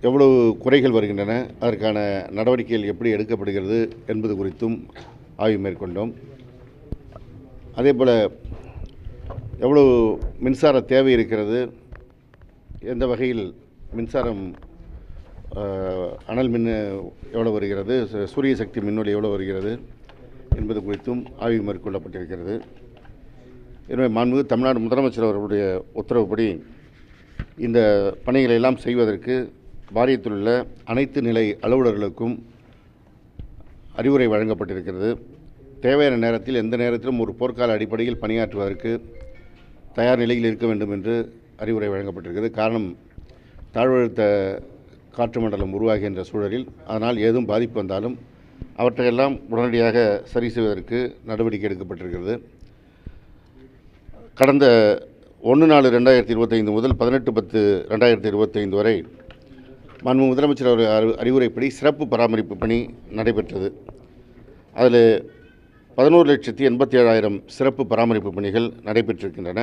எவ்வளவு குறைகள் வருகின்றன, அதற்கான நடவடிக்கைகள் எப்படி எடுக்கப்படுகிறது என்பது குறித்தும் ஆய்வு மேற்கொண்டோம். அதேபோல் எவ்வளவு மின்சார தேவை இருக்கிறது, எந்த வகையில் மின்சாரம் அனல் மின் எவ்வளோ வருகிறது, சூரிய சக்தி மின்னொலி எவ்வளோ வருகிறது என்பது குறித்தும் ஆய்வு மேற்கொள்ளப்பட்டிருக்கிறது. எனவே மாண்புமிகு தமிழ்நாடு முதலமைச்சர் அவர்களுடைய உத்தரவுப்படி இந்த பணிகளை எல்லாம் செய்வதற்கு வாரியத்தில் உள்ள அனைத்து நிலை அலுவலர்களுக்கும் அறிவுரை வழங்கப்பட்டிருக்கிறது. தேவையான நேரத்தில் எந்த நேரத்திலும் ஒரு போர்க்கால அடிப்படையில் பணியாற்றுவதற்கு தயார் நிலையில் இருக்க வேண்டும் என்று அறிவுரை வழங்கப்பட்டிருக்கிறது. காரணம், தாழ்வழுத்த காற்று மண்டலம் உருவாகின்ற சூழலில் அதனால் ஏதும் பாதிப்பு வந்தாலும் அவற்றையெல்லாம் உடனடியாக சரி செய்வதற்கு நடவடிக்கை எடுக்கப்பட்டிருக்கிறது. கடந்த 1/4/2025 முதல் 18/10/2025 வரை மாண்புமிகு முதலமைச்சர் அவர்கள் அறிவுரைப்படி சிறப்பு பராமரிப்பு பணி நடைபெற்றது. அதில் 11,87,000 சிறப்பு பராமரிப்பு பணிகள் நடைபெற்றிருக்கின்றன.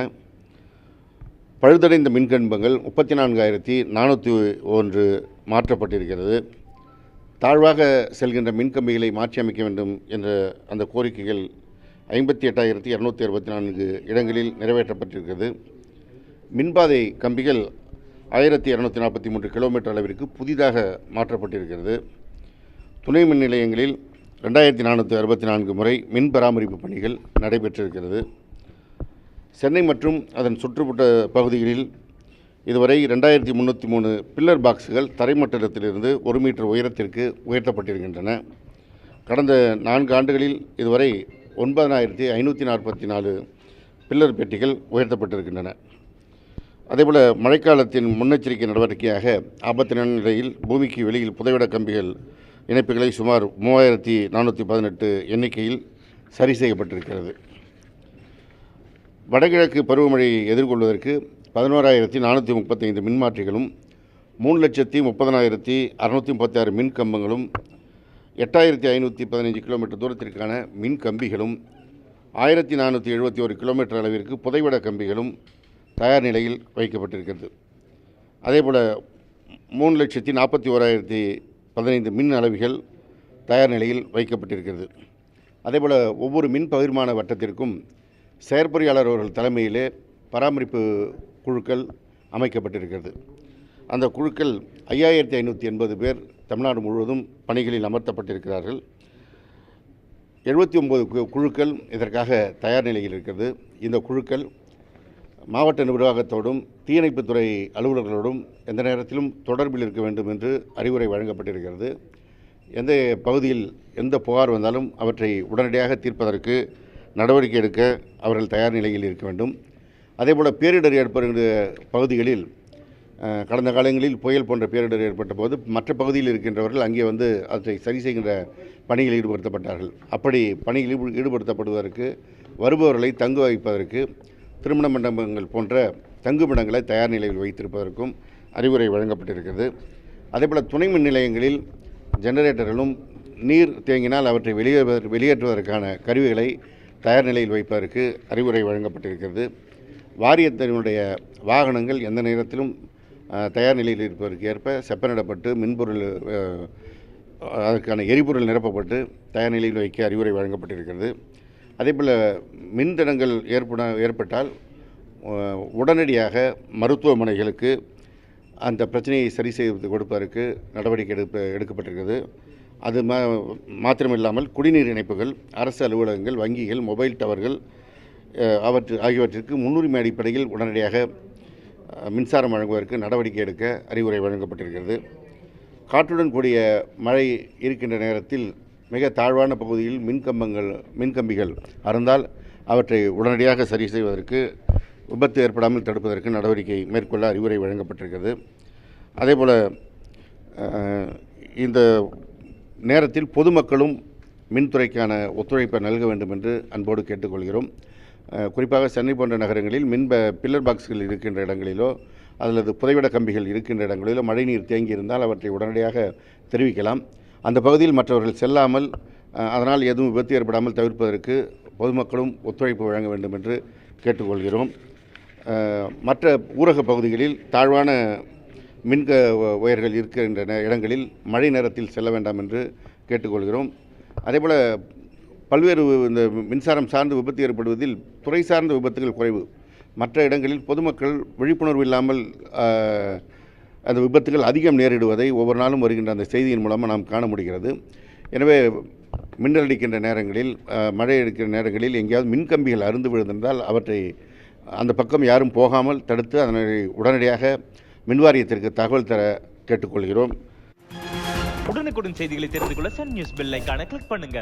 பழுதடைந்த மின்கம்பங்கள் 34,401 மாற்றப்பட்டிருக்கிறது. தாழ்வாக செல்கின்ற மின்கம்பிகளை மாற்றி அமைக்க வேண்டும் என்ற அந்த கோரிக்கைகள் 58,264 இடங்களில் நிறைவேற்றப்பட்டிருக்கிறது. மின்பாதை கம்பிகள் 1,243 கிலோமீட்டர் அளவிற்கு புதிதாக மாற்றப்பட்டிருக்கிறது. துணை மின் நிலையங்களில் 2,464 முறை மின் பராமரிப்பு பணிகள் நடைபெற்றிருக்கிறது. சென்னை மற்றும் அதன் சுற்றுப்புற பகுதிகளில் இதுவரை 2,303 பில்லர் பாக்ஸுகள் தரைமட்டத்திலிருந்து 1 மீட்டர் உயரத்திற்கு உயர்த்தப்பட்டிருக்கின்றன. கடந்த 4 ஆண்டுகளில் இதுவரை 9,544 பில்லர் பெட்டிகள் உயர்த்தப்பட்டிருக்கின்றன. அதேபோல் மழைக்காலத்தின் முன்னெச்சரிக்கை நடவடிக்கையாக ஆபத்தின நிலையில் பூமிக்கு வெளியில் புதைவிட கம்பிகள் இணைப்புகளை சுமார் 3,418 எண்ணிக்கையில் சரி செய்யப்பட்டிருக்கிறது. வடகிழக்கு பருவமழையை எதிர்கொள்வதற்கு 11,435 மின்மாற்றிகளும் 3,30,636 மின் கம்பங்களும் 8,515 கிலோமீட்டர் தூரத்திற்கான மின் கம்பிகளும் 1,471 கிலோமீட்டர் அளவிற்கு புதைவிட கம்பிகளும் தயார் நிலையில் வைக்கப்பட்டிருக்கிறது. அதேபோல் 3,41,015 மின் அளவிகள் தயார் நிலையில் வைக்கப்பட்டிருக்கிறது. அதேபோல் ஒவ்வொரு மின் பகிர்மான வட்டத்திற்கும் செயற்பொறியாளர் அவர்கள் தலைமையிலே பராமரிப்பு குழுக்கள் அமைக்கப்பட்டிருக்கிறது. அந்த குழுக்கள் 5,580 பேர் தமிழ்நாடு முழுவதும் பணிகளில் அமர்த்தப்பட்டிருக்கிறார்கள். 79 குழுக்கள் இதற்காக தயார் நிலையில் இருக்கிறது. இந்த குழுக்கள் மாவட்ட நிர்வாகத்தோடும் தீயணைப்புத்துறை அலுவலர்களோடும் எந்த நேரத்திலும் தொடர்பில் இருக்க வேண்டும் என்று அறிவுரை வழங்கப்பட்டிருக்கிறது. எந்த பகுதியில் எந்த புகார் வந்தாலும் அவற்றை உடனடியாக தீர்ப்பதற்கு நடவடிக்கை எடுக்க அவர்கள் தயார் நிலையில் இருக்க வேண்டும். அதேபோல் பேரிடர் ஏற்படுகின்ற பகுதிகளில் கடந்த காலங்களில் புயல் போன்ற பேரிடர் ஏற்பட்ட போது மற்ற பகுதியில் இருக்கின்றவர்கள் அங்கே வந்து அதை சரி செய்கின்ற பணியில் ஈடுபடுத்தப்பட்டார்கள். அப்படி பணியில் ஈடுபடுத்தப்படுவதற்கு வருபவர்களை தங்க வைப்பதற்கு திருமண மண்டபங்கள் போன்ற தங்குமிடங்களை தயார் நிலையில் வைத்திருப்பதற்கும் அறிவுரை வழங்கப்பட்டிருக்கிறது. அதேபோல் துணை மின் நிலையங்களில் ஜெனரேட்டர்களும் நீர் தேங்கினால் அவற்றை வெளியேற்றுவதற்கான கருவிகளை தயார் நிலையில் வைப்பதற்கு அறிவுரை வழங்கப்பட்டிருக்கிறது. வாரியத்தினுடைய வாகனங்கள் எந்த நேரத்திலும் தயார் நிலையில் இருப்பதற்கு ஏற்ப செப்பனிடப்பட்டு மின்பொருள் அதற்கான எரிபொருள் நிரப்பப்பட்டு தயார் நிலையில் வைக்க அறிவுரை வழங்கப்பட்டிருக்கிறது. அதேபோல் மின்தடங்கள் ஏற்பட்டால் உடனடியாக மருத்துவமனைகளுக்கு அந்த பிரச்சனையை சரி செய்து கொடுப்பதற்கு நடவடிக்கை எடுக்கப்பட்டிருக்கிறது. அது மாத்திரமில்லாமல் குடிநீர் இணைப்புகள், அரசு அலுவலகங்கள், வங்கிகள், மொபைல் டவர்கள் ஆகியவற்றிற்கு முன்னுரிமை அடிப்படையில் உடனடியாக மின்சாரம் வழங்குவதற்கு நடவடிக்கை எடுக்க அறிவுரை வழங்கப்பட்டிருக்கிறது. காற்றுடன் கூடிய மழை இருக்கின்ற நேரத்தில் மிக தாழ்வான பகுதியில் மின்கம்பிகள் அறுந்தால் அவற்றை உடனடியாக சரி செய்வதற்கு, விபத்து ஏற்படாமல் தடுப்பதற்கு நடவடிக்கை மேற்கொள்ள அறிவுரை வழங்கப்பட்டிருக்கிறது. அதேபோல் இந்த நேரத்தில் பொதுமக்களும் மின்துறைக்கான ஒத்துழைப்பை நல்க வேண்டும் என்று அன்போடு கேட்டுக்கொள்கிறோம். குறிப்பாக சென்னை போன்ற நகரங்களில் பில்லர் பாக்ஸ்கள் இருக்கின்ற இடங்களிலோ அல்லது புதைவிட கம்பிகள் இருக்கின்ற இடங்களிலோ மழைநீர் தேங்கி இருந்தால் அவற்றை உடனடியாக தெரிவிக்கலாம். அந்த பகுதியில் மற்றவர்கள் செல்லாமல் அதனால் எதுவும் விபத்து ஏற்படாமல் தவிர்ப்பதற்கு பொதுமக்களும் ஒத்துழைப்பு வழங்க வேண்டும் என்று கேட்டுக்கொள்கிறோம். மற்ற ஊரக பகுதிகளில் தாழ்வான ஒயர்கள் இருக்கின்ற இடங்களில் மழை நேரத்தில் செல்ல வேண்டாம் என்று கேட்டுக்கொள்கிறோம். அதேபோல் பல்வேறு இந்த மின்சாரம் சார்ந்து விபத்து ஏற்படுவதில் துறை சார்ந்த விபத்துகள் குறைவு. மற்ற இடங்களில் பொதுமக்கள் விழிப்புணர்வு இல்லாமல் அந்த விபத்துகள் அதிகம் நேரிடுவதை ஒவ்வொரு நாளும் வருகின்ற அந்த செய்தியின் மூலமாக நாம் காண முடிகிறது. எனவே மின்னல் அடிக்கின்ற நேரங்களில், மழை அடிக்கின்ற நேரங்களில் எங்கேயாவது மின்கம்பிகள் அறுந்து விழுந்திருந்தால் அவற்றை அந்த பக்கம் யாரும் போகாமல் தடுத்து அதனை உடனடியாக மின்வாரியத்திற்கு தகவல் தர கேட்டுக்கொள்கிறோம். உடனுக்குடன் செய்திகளை தெரிந்து கொள்ள சன் நியூஸ் பெல் ஐகானை கிளிக் பண்ணுங்க.